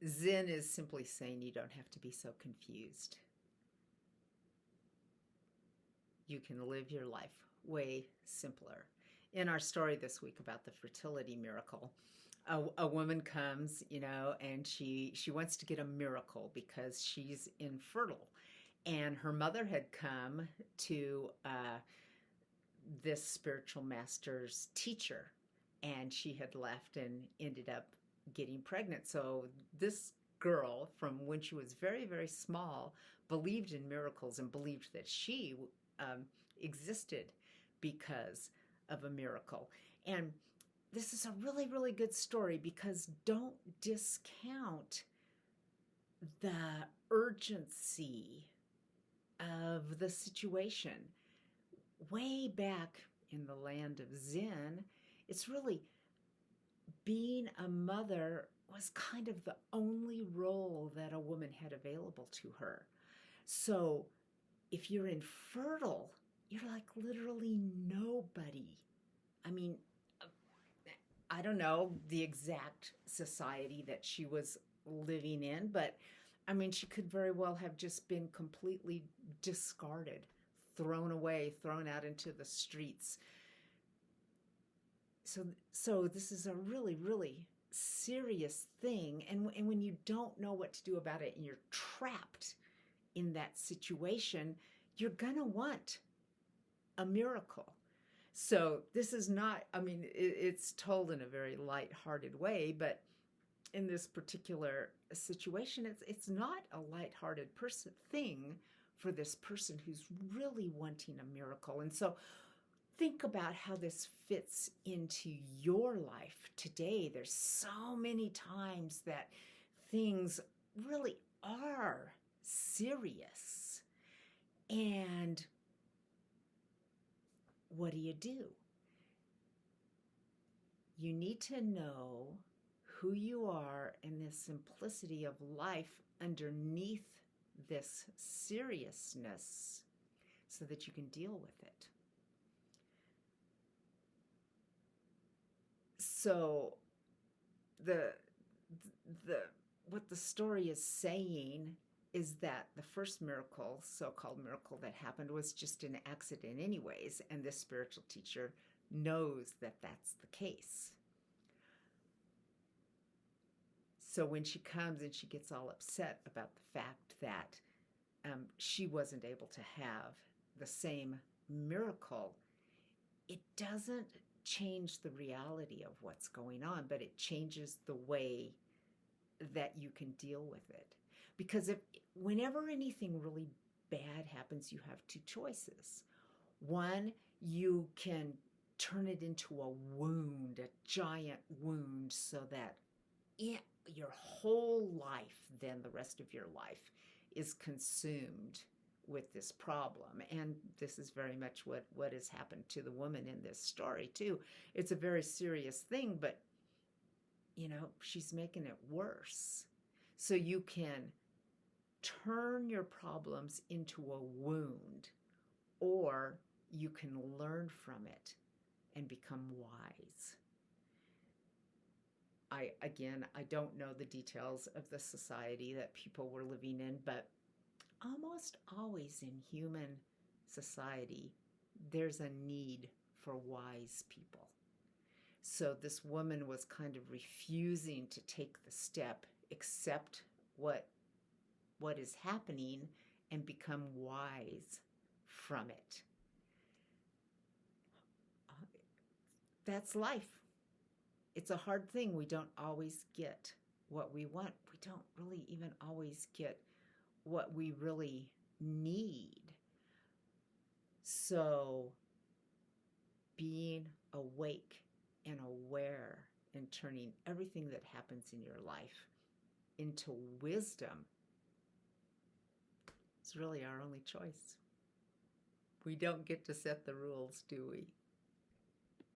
Zen is simply saying you don't have to be so confused. You can live your life way simpler. In our story this week about the fertility miracle, a woman comes, and she wants to get a miracle because she's infertile. And her mother had come to this spiritual master's teacher, and she had left and ended up getting pregnant. So this girl, from when she was very, very small, believed in miracles and believed that she um, existed because of a miracle. And this is a really, really good story because don't discount the urgency of the situation. Way back in the land of Zen, it's really being a mother was kind of the only role that a woman had available to her. So if you're infertile, you're like literally nobody. I mean, I don't know the exact society that she was living in, but I mean, she could very well have just been completely discarded, thrown away, thrown out into the streets. So this is a really, really serious thing. And when you don't know what to do about it and you're trapped in that situation, you're going to want a miracle. So this is not, I mean, it's told in a very light-hearted way, but in this particular situation, it's not a light-hearted thing for this person who's really wanting a miracle. And so think about how this fits into your life today. There's so many times that things really are serious. And what do? You need to know who you are and the simplicity of life underneath this seriousness so that you can deal with it. So the what the story is saying is that the first miracle, so-called miracle that happened, was just an accident anyways, and this spiritual teacher knows that that's the case. So when she comes and she gets all upset about the fact that she wasn't able to have the same miracle, it doesn't change the reality of what's going on, but it changes the way that you can deal with it. Because whenever anything really bad happens, you have two choices. One, you can turn it into a wound, a giant wound, so that your whole life, then the rest of your life, is consumed with this problem. And this is very much what has happened to the woman in this story too. It's a very serious thing, but she's making it worse. So you can turn your problems into a wound, or you can learn from it and become wise. I don't know the details of the society that people were living in, but almost always in human society, there's a need for wise people. So this woman was kind of refusing to take the step, accept what is happening, and become wise from it. That's life. It's a hard thing. We don't always get what we want. We don't really even always get what we really need. So being awake and aware and turning everything that happens in your life into wisdom is really our only choice. We don't get to set the rules, do we?